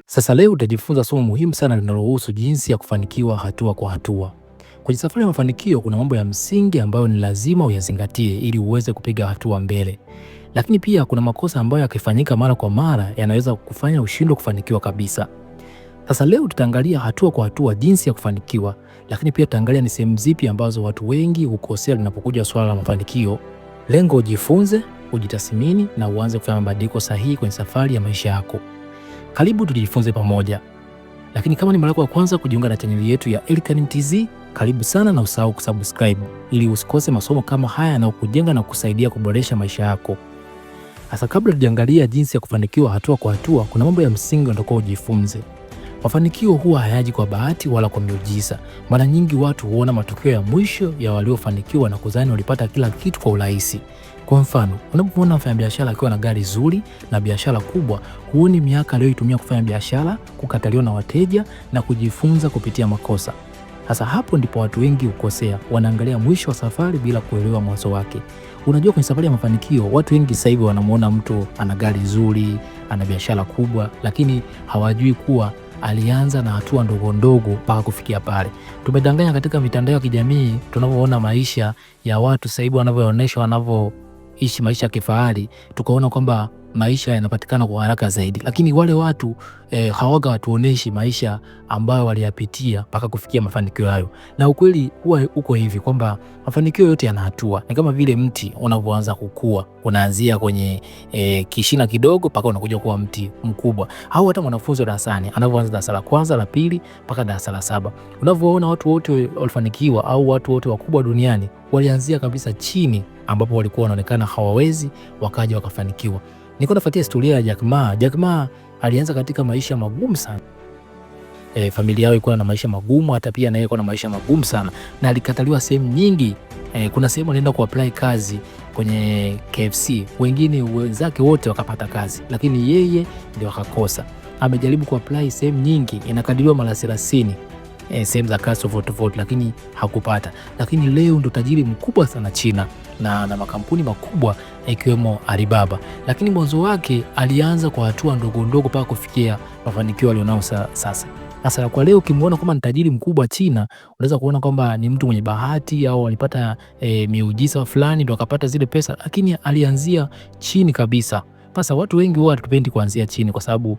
Sasa leo utajifunza somo muhimu sana linalohusu jinsi ya kufanikiwa hatua kwa hatua. Kwenye safari ya mafanikio kuna mambo ya msingi ambayo ni lazima uyazingatie ili uweze kupiga hatua mbele. Lakini pia kuna makosa ambayo yakifanyika mara kwa mara yanaweza kufanya ushindwe kufanikiwa kabisa. Sasa leo tutaangalia hatua kwa hatua jinsi ya kufanikiwa, lakini pia tutaangalia ni sehemu zipi ambazo watu wengi hukosea linapokuja swala la mafanikio. Lengo ujifunze, ujitathmini na uanze kufanya mabadiliko sahihi kwenye safari ya maisha yako. Karibu tujifunze pamoja. Lakini kama ni mara yako ya kwanza kujiunga na chaneli yetu ya Elikhan TZ, karibu sana na usahau kusubscribe ili usikose masomo kama haya yanayokujenga na kusaidia kuboresha maisha yako. Sasa kabla tujaangalia jinsi ya kufanikiwa hatua kwa hatua, kuna mambo ya msingi unatakiwa ujifunze. Mafanikio huwa hayaji kwa bahati wala kwa miujiza. Mara nyingi watu huona matokeo ya mwisho ya waliofanikiwa na kudhani walipata kila kitu kwa urahisi. Kwa mfano, unapoona mfanyabiashara akiwa na gari zuri na biashara kubwa, huoni miaka aliyoitumia kufanya biashara, kukataliwa na wateja na kujifunza kupitia makosa. Sasa hapo ndipo watu wengi hukosea, wanaangalia mwisho wa safari bila kuelewa mwanzo wake. Unajua, kwenye safari ya mafanikio watu wengi sasa hivi wanamuona mtu ana gari zuri, ana biashara kubwa, lakini hawajui kuwa alianza na hatua ndogo ndogo mpaka kufikia pale. Tumedanganya katika mitandao ya kijamii tunavyoona maisha ya watu sasa hivi wanavyoonyesha wanavyoishi maisha ya kifahari, tukaona kwamba maisha yanapatikana kwa haraka zaidi, lakini wale watu hawaga watuoneshi maisha ambayo waliyapitia mpaka kufikia mafanikio hayo. Na ukweli huwa uko hivi kwamba mafanikio yote yana hatua. Ni kama vile mti unavyoanza kukua, unaanzia kwenye kishina kidogo mpaka unakuja kuwa mti mkubwa. Au hata mwanafunzi wa darasani anavyoanza darasa la kwanza, la pili mpaka darasa la saba. Unavyoona watu wote walifanikiwa au watu wote wakubwa duniani walianzia kabisa chini ambapo walikuwa wanaonekana hawawezi, wakaja wakafanikiwa. Niko nafuatia historia ya Jack Ma. Jack Ma alianza katika maisha magumu sana. Familia yao ilikuwa na maisha magumu, hata pia naye alikuwa na maisha magumu sana na alikataliwa sehemu nyingi. Kuna sehemu alienda kuapply kazi kwenye KFC, wengine wenzake wote wakapata kazi, lakini yeye ndio akakosa. Amejaribu kuapply sehemu nyingi, inakadiriwa mara 30 sehemu za kazi tofauti, lakini hakupata. Lakini leo ndo tajiri mkubwa sana China na makampuni makubwa ikiwemo Alibaba. Lakini mwanzo wake alianza kwa hatua ndogo ndogo mpaka kufikia mafanikio alionao sasa. Sasa kwa leo ukimwona kama ni tajiri mkubwa China, unaweza kuona kwamba ni mtu mwenye bahati au alipata miujiza fulani ndo akapata zile pesa, lakini alianzia chini kabisa. Sasa watu wengi huwa hatupendi kuanzia chini kwa sababu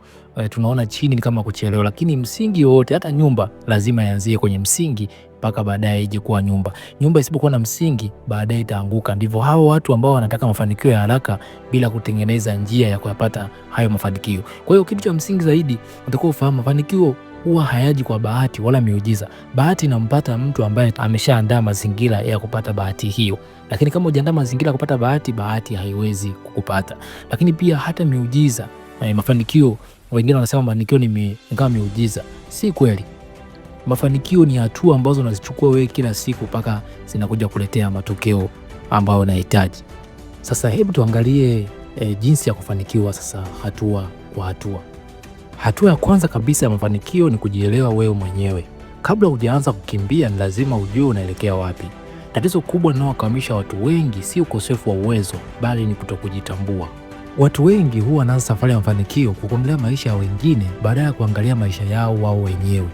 tunaona chini ni kama kuchelewa, lakini msingi wote, hata nyumba lazima ianzie kwenye msingi mpaka baadaye ije kuwa nyumba. Nyumba isipokuwa na msingi baadaye itaanguka. Ndivyo hao watu ambao wanataka mafanikio ya haraka bila kutengeneza njia ya kuyapata hayo mafanikio. Kwa hiyo kitu cha msingi zaidi utakuwa ufahamu, mafanikio huwa hayaji kwa bahati wala miujiza. Bahati inampata mtu ambaye ameshaandaa mazingira ya kupata bahati hiyo. Lakini kama hujaandaa mazingira ya kupata bahati, bahati haiwezi kukupata. Lakini pia hata miujiza, mafanikio, wengine wanasema mafanikio ni kama miujiza. Si kweli. Mafanikio ni hatua ambazo unazichukua wewe kila siku mpaka zinakuja kuletea matokeo ambayo unahitaji. Sasa hebu tuangalie jinsi ya kufanikiwa sasa hatua kwa hatua. Hatua ya kwanza kabisa ya mafanikio ni kujielewa wewe mwenyewe. Kabla hujaanza kukimbia ni lazima ujue unaelekea wapi. Tatizo kubwa linalokwamisha watu wengi si ukosefu wa uwezo, bali ni kutokujitambua. Watu wengi huwa wanaanza safari ya mafanikio kukomelea maisha ya wengine badala ya kuangalia maisha yao wao wenyewe.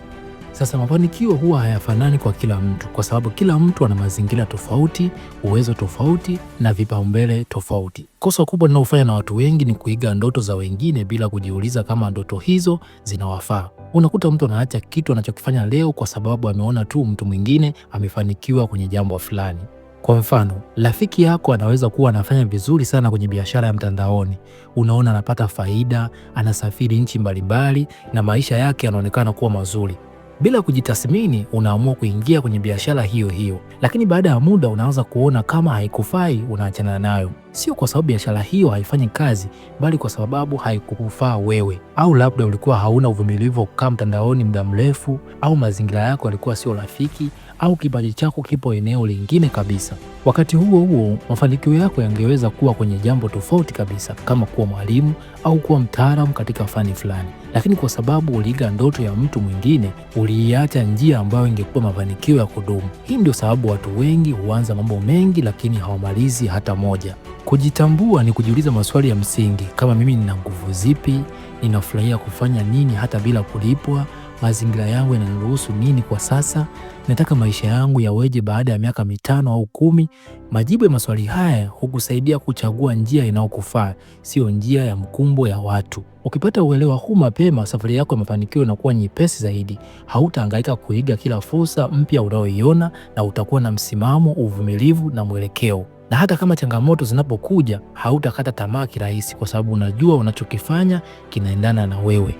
Sasa mafanikio huwa hayafanani kwa kila mtu kwa sababu kila mtu ana mazingira tofauti, uwezo tofauti na vipaumbele tofauti. Kosa kubwa linalofanya na watu wengi ni kuiga ndoto za wengine bila kujiuliza kama ndoto hizo zinawafaa. Unakuta mtu anaacha kitu anachokifanya leo kwa sababu ameona tu mtu mwingine amefanikiwa kwenye jambo fulani. Kwa mfano, rafiki yako anaweza kuwa anafanya vizuri sana kwenye biashara ya mtandaoni. Unaona anapata faida, anasafiri nchi mbalimbali na maisha yake yanaonekana kuwa mazuri. Bila kujitathmini unaamua kuingia kwenye biashara hiyo hiyo, lakini baada ya muda unaanza kuona kama haikufai, unaachana nayo. Sio kwa sababu biashara hiyo haifanyi kazi, bali kwa sababu haikukufaa wewe, au labda ulikuwa hauna uvumilivu wa kukaa mtandaoni muda mrefu, au mazingira yako yalikuwa sio rafiki, au kipaji chako kipo eneo lingine kabisa. Wakati huo huo, mafanikio yako yangeweza kuwa kwenye jambo tofauti kabisa, kama kuwa mwalimu au kuwa mtaalamu katika fani fulani, lakini kwa sababu uliiga ndoto ya mtu mwingine, uliiacha njia ambayo ingekuwa mafanikio ya kudumu. Hii ndio sababu watu wengi huanza mambo mengi lakini hawamalizi hata moja. Kujitambua ni kujiuliza maswali ya msingi kama mimi nina nguvu zipi, ninafurahia kufanya nini hata bila kulipwa, mazingira yangu yananiruhusu nini kwa sasa, nataka maisha yangu yaweje baada ya miaka 5 au 10. Majibu ya maswali haya hukusaidia kuchagua njia inayokufaa, sio njia ya mkumbo ya watu. Ukipata uelewa huu mapema, safari yako ya mafanikio inakuwa nyepesi zaidi. Hautahangaika kuiga kila fursa mpya unayoiona, na utakuwa na msimamo, uvumilivu na mwelekeo. Na hata kama changamoto zinapokuja, hautakata tamaa kirahisi, kwa sababu unajua unachokifanya kinaendana na wewe.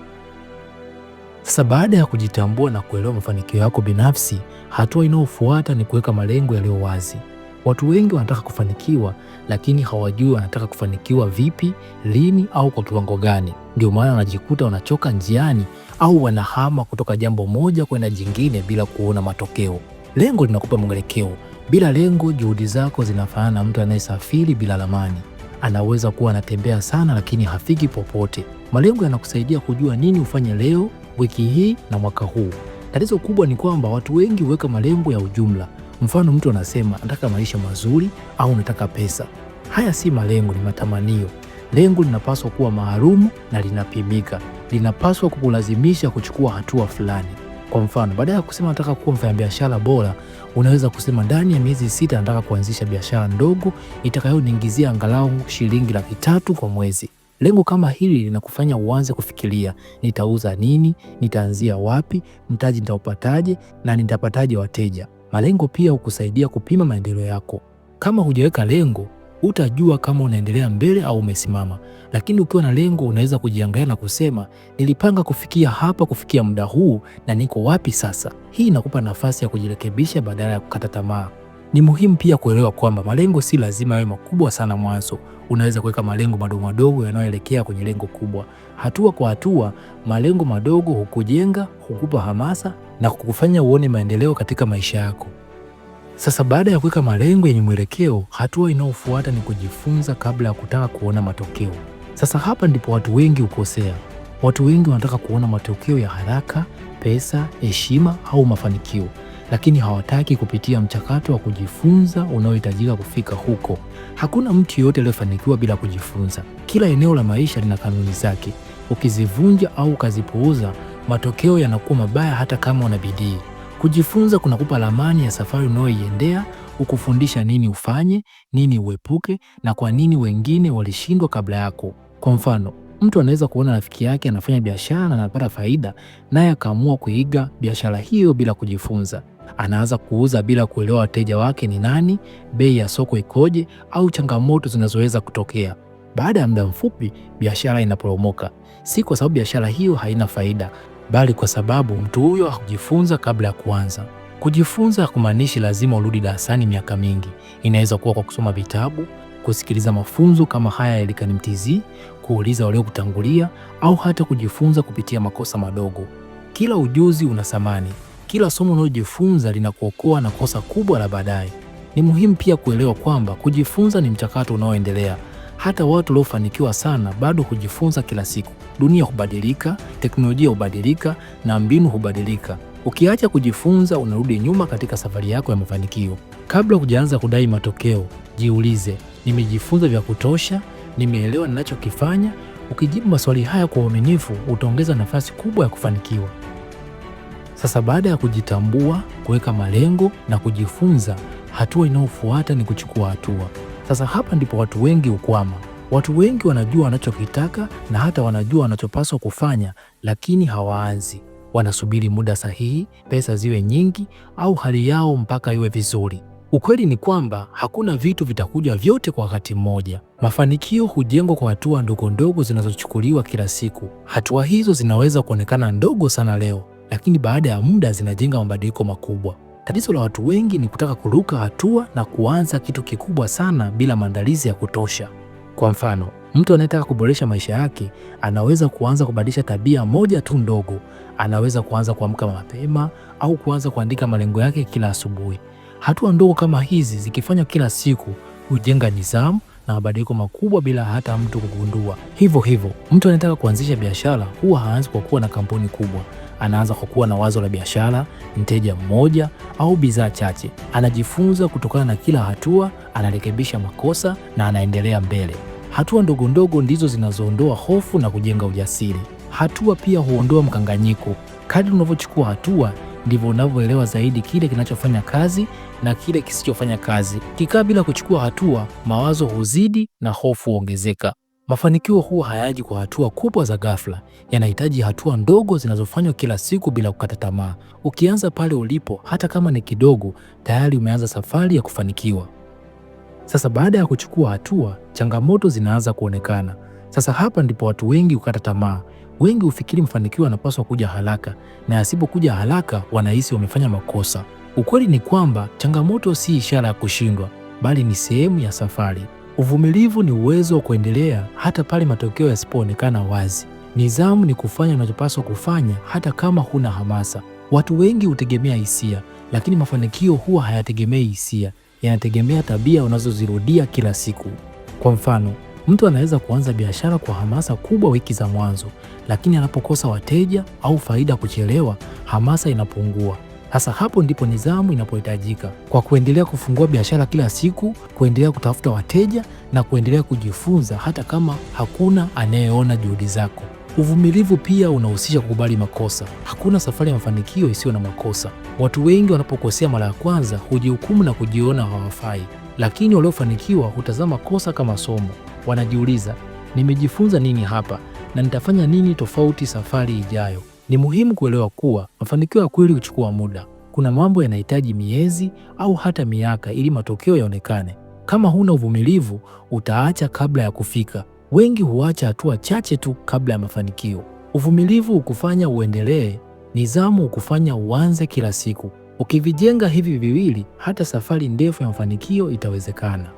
Sasa baada ya kujitambua na kuelewa mafanikio yako binafsi, hatua inayofuata ni kuweka malengo yaliyo wazi. Watu wengi wanataka kufanikiwa, lakini hawajui wanataka kufanikiwa vipi, lini au kwa kiwango gani. Ndio maana wanajikuta wanachoka njiani au wanahama kutoka jambo moja kwenda jingine bila kuona matokeo. Lengo linakupa mwelekeo. Bila lengo, juhudi zako zinafanana na mtu anayesafiri bila ramani. Anaweza kuwa anatembea sana lakini hafiki popote. Malengo yanakusaidia kujua nini ufanye leo, wiki hii na mwaka huu. Tatizo kubwa ni kwamba watu wengi huweka malengo ya ujumla. Mfano, mtu anasema nataka maisha mazuri au nataka pesa. Haya si malengo, ni matamanio. Lengo linapaswa kuwa maalumu na linapimika. Linapaswa kukulazimisha kuchukua hatua fulani. Kwa mfano, baada ya kusema nataka kuwa mfanyabiashara bora, unaweza kusema ndani ya miezi 6 nataka kuanzisha biashara ndogo itakayoniingizia angalau shilingi 300,000 kwa mwezi. Lengo kama hili linakufanya uanze kufikiria, nitauza nini, nitaanzia wapi, mtaji nitaupataje na nitapataje wateja. Malengo pia hukusaidia kupima maendeleo yako. Kama hujaweka lengo, utajua kama unaendelea mbele au umesimama. Lakini ukiwa na lengo, unaweza kujiangalia na kusema, nilipanga kufikia hapa, kufikia muda huu, na niko wapi sasa? Hii inakupa nafasi ya kujirekebisha badala ya kukata tamaa. Ni muhimu pia kuelewa kwamba malengo si lazima yawe makubwa sana mwanzo. Unaweza kuweka malengo madogo madogo yanayoelekea kwenye lengo kubwa. Hatua kwa hatua, malengo madogo hukujenga, hukupa hamasa na kukufanya uone maendeleo katika maisha yako. Sasa baada ya kuweka malengo yenye mwelekeo, hatua inayofuata ni kujifunza kabla ya kutaka kuona matokeo. Sasa hapa ndipo watu wengi hukosea. Watu wengi wanataka kuona matokeo ya haraka, pesa, heshima au mafanikio, lakini hawataki kupitia mchakato wa kujifunza unaohitajika kufika huko. Hakuna mtu yeyote aliyefanikiwa bila kujifunza. Kila eneo la maisha lina kanuni zake. Ukizivunja au ukazipuuza, matokeo yanakuwa mabaya hata kama una bidii. Kujifunza kunakupa ramani ya safari unayoiendea, ukufundisha nini ufanye, nini uepuke na kwa nini wengine walishindwa kabla yako. Kwa mfano, mtu anaweza kuona rafiki yake anafanya biashara na anapata faida, naye akaamua kuiga biashara hiyo bila kujifunza. Anaanza kuuza bila kuelewa wateja wake ni nani, bei ya soko ikoje au changamoto zinazoweza kutokea. Baada ya muda mfupi, biashara inaporomoka. Si kwa sababu biashara hiyo haina faida, bali kwa sababu mtu huyo hakujifunza kabla ya kuanza. Kujifunza hakumaanishi lazima urudi darasani miaka mingi. Inaweza kuwa kwa kusoma vitabu, kusikiliza mafunzo kama haya ya Elikhan Mtz, kuuliza waliokutangulia au hata kujifunza kupitia makosa madogo. Kila ujuzi una thamani. Kila somo unalojifunza linakuokoa na kosa kubwa la baadaye. Ni muhimu pia kuelewa kwamba kujifunza ni mchakato unaoendelea. Hata watu waliofanikiwa sana bado hujifunza kila siku. Dunia hubadilika, teknolojia hubadilika na mbinu hubadilika. Ukiacha kujifunza, unarudi nyuma katika safari yako ya mafanikio. Kabla hujaanza kudai matokeo, jiulize, nimejifunza vya kutosha? Nimeelewa ninachokifanya? Ukijibu maswali haya kwa uaminifu, utaongeza nafasi kubwa ya kufanikiwa. Sasa baada ya kujitambua, kuweka malengo na kujifunza, hatua inayofuata ni kuchukua hatua. Sasa hapa ndipo watu wengi hukwama. Watu wengi wanajua wanachokitaka na hata wanajua wanachopaswa kufanya, lakini hawaanzi. Wanasubiri muda sahihi, pesa ziwe nyingi au hali yao mpaka iwe vizuri. Ukweli ni kwamba hakuna vitu vitakuja vyote kwa wakati mmoja. Mafanikio hujengwa kwa hatua ndogo ndogo zinazochukuliwa kila siku. Hatua hizo zinaweza kuonekana ndogo sana leo, lakini baada ya muda zinajenga mabadiliko makubwa. Tatizo la watu wengi ni kutaka kuruka hatua na kuanza kitu kikubwa sana bila maandalizi ya kutosha. Kwa mfano, mtu anayetaka kuboresha maisha yake anaweza kuanza kubadilisha tabia moja tu ndogo. Anaweza kuanza kuamka mapema au kuanza kuandika malengo yake kila asubuhi. Hatua ndogo kama hizi zikifanywa kila siku hujenga nidhamu na mabadiliko makubwa bila hata mtu kugundua. Hivyo mtu anayetaka kuanzisha biashara huwa haanzi kwa kuwa na kampuni kubwa. Anaanza kwa kuwa na wazo la biashara, mteja mmoja au bidhaa chache. Anajifunza kutokana na kila hatua, anarekebisha makosa na anaendelea mbele. Hatua ndogo ndogo ndizo zinazoondoa hofu na kujenga ujasiri. Hatua pia huondoa mkanganyiko. Kadri unavyochukua hatua ndivyo unavyoelewa zaidi kile kinachofanya kazi na kile kisichofanya kazi. Ukikaa bila kuchukua hatua, mawazo huzidi na hofu huongezeka. Mafanikio huwa hayaji kwa hatua kubwa za ghafla, yanahitaji hatua ndogo zinazofanywa kila siku bila kukata tamaa. Ukianza pale ulipo, hata kama ni kidogo, tayari umeanza safari ya kufanikiwa. Sasa baada ya kuchukua hatua, changamoto zinaanza kuonekana. Sasa hapa ndipo watu wengi hukata tamaa. Wengi hufikiri mafanikio yanapaswa kuja haraka, na yasipokuja haraka wanahisi wamefanya makosa. Ukweli ni kwamba changamoto si ishara ya kushindwa, bali ni sehemu ya safari. Uvumilivu ni uwezo wa kuendelea hata pale matokeo yasipoonekana wazi. Nidhamu ni kufanya unachopaswa kufanya hata kama huna hamasa. Watu wengi hutegemea hisia, lakini mafanikio huwa hayategemei hisia, yanategemea tabia unazozirudia kila siku. Kwa mfano, mtu anaweza kuanza biashara kwa hamasa kubwa wiki za mwanzo, lakini anapokosa wateja au faida kuchelewa, hamasa inapungua. Sasa hapo ndipo nidhamu inapohitajika. Kwa kuendelea kufungua biashara kila siku, kuendelea kutafuta wateja na kuendelea kujifunza hata kama hakuna anayeona juhudi zako. Uvumilivu pia unahusisha kukubali makosa. Hakuna safari ya mafanikio isiyo na makosa. Watu wengi wanapokosea mara ya kwanza hujihukumu na kujiona hawafai, lakini waliofanikiwa hutazama kosa kama somo. Wanajiuliza, nimejifunza nini hapa na nitafanya nini tofauti safari ijayo? Ni muhimu kuelewa kuwa mafanikio ya kweli huchukua muda. Kuna mambo yanahitaji miezi au hata miaka ili matokeo yaonekane. Kama huna uvumilivu, utaacha kabla ya kufika. Wengi huacha hatua chache tu kabla ya mafanikio. Uvumilivu hukufanya uendelee, nidhamu hukufanya uanze kila siku. Ukivijenga hivi viwili, hata safari ndefu ya mafanikio itawezekana.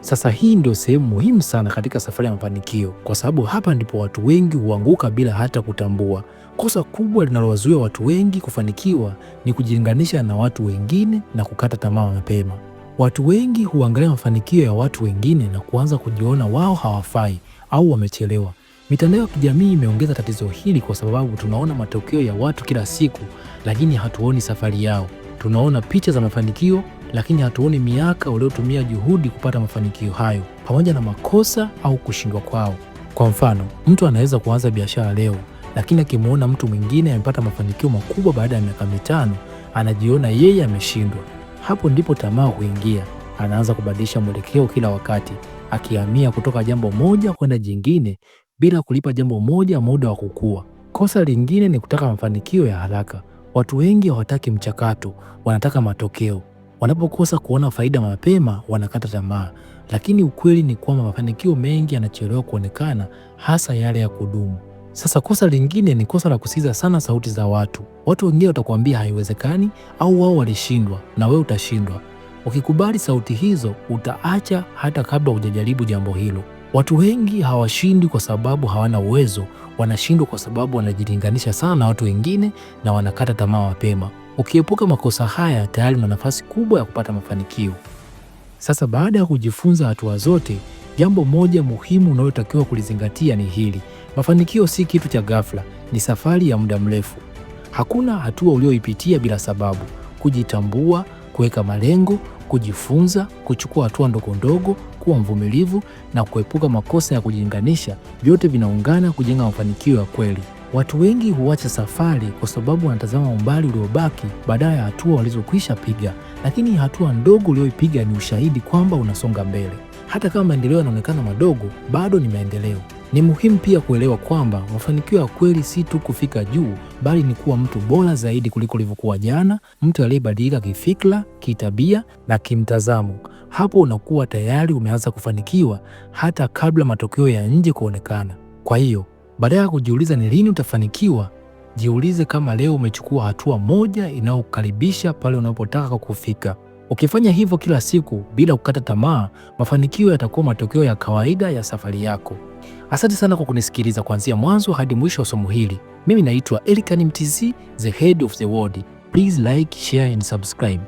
Sasa hii ndio sehemu muhimu sana katika safari ya mafanikio, kwa sababu hapa ndipo watu wengi huanguka bila hata kutambua. Kosa kubwa linalowazuia watu wengi kufanikiwa ni kujilinganisha na watu wengine na kukata tamaa mapema. Watu wengi huangalia mafanikio ya watu wengine na kuanza kujiona wao hawafai au wamechelewa. Mitandao ya kijamii imeongeza tatizo hili kwa sababu tunaona matokeo ya watu kila siku, lakini hatuoni safari yao. Tunaona picha za mafanikio, lakini hatuoni miaka waliotumia juhudi kupata mafanikio hayo, pamoja na makosa au kushindwa kwao. Kwa mfano, mtu anaweza kuanza biashara leo, lakini akimwona mtu mwingine amepata mafanikio makubwa baada ya miaka 5, anajiona yeye ameshindwa. Hapo ndipo tamaa huingia. Anaanza kubadilisha mwelekeo kila wakati, akihamia kutoka jambo moja kwenda jingine bila kulipa jambo moja muda wa kukua. Kosa lingine ni kutaka mafanikio ya haraka. Watu wengi hawataki mchakato, wanataka matokeo. Wanapokosa kuona faida mapema, wanakata tamaa. Lakini ukweli ni kwamba mafanikio mengi yanachelewa kuonekana, hasa yale ya kudumu. Sasa kosa lingine ni kosa la kusikiza sana sauti za watu. Watu wengine watakwambia haiwezekani au wao walishindwa na wewe utashindwa. Ukikubali sauti hizo, utaacha hata kabla hujajaribu jambo hilo. Watu wengi hawashindi kwa sababu hawana uwezo, wanashindwa kwa sababu wanajilinganisha sana na watu wengine na wanakata tamaa mapema. Ukiepuka makosa haya, tayari una nafasi kubwa ya kupata mafanikio. Sasa baada ya kujifunza hatua zote, jambo moja muhimu unalotakiwa kulizingatia ni hili: mafanikio si kitu cha ghafla, ni safari ya muda mrefu. Hakuna hatua ulioipitia bila sababu. Kujitambua, kuweka malengo, kujifunza, kuchukua hatua ndogo ndogo, kuwa mvumilivu na kuepuka makosa ya kujilinganisha, vyote vinaungana kujenga mafanikio ya kweli. Watu wengi huacha safari kwa sababu wanatazama umbali uliobaki badala ya hatua walizokwisha piga, lakini hatua ndogo ulioipiga ni ushahidi kwamba unasonga mbele. Hata kama maendeleo yanaonekana madogo, bado ni maendeleo. Ni muhimu pia kuelewa kwamba mafanikio ya kweli si tu kufika juu, bali ni kuwa mtu bora zaidi kuliko ulivyokuwa jana, mtu aliyebadilika kifikra, kitabia na kimtazamo. Hapo unakuwa tayari umeanza kufanikiwa hata kabla matokeo ya nje kuonekana. Kwa hiyo, badala ya kujiuliza ni lini utafanikiwa, jiulize kama leo umechukua hatua moja inayokukaribisha pale unapotaka kufika. Ukifanya hivyo kila siku bila kukata tamaa, mafanikio yatakuwa matokeo ya kawaida ya safari yako. Asante sana kwa kunisikiliza kuanzia mwanzo hadi mwisho wa somo hili. Mimi naitwa Elikhan Mtz, the head of the world. Please like, share and subscribe.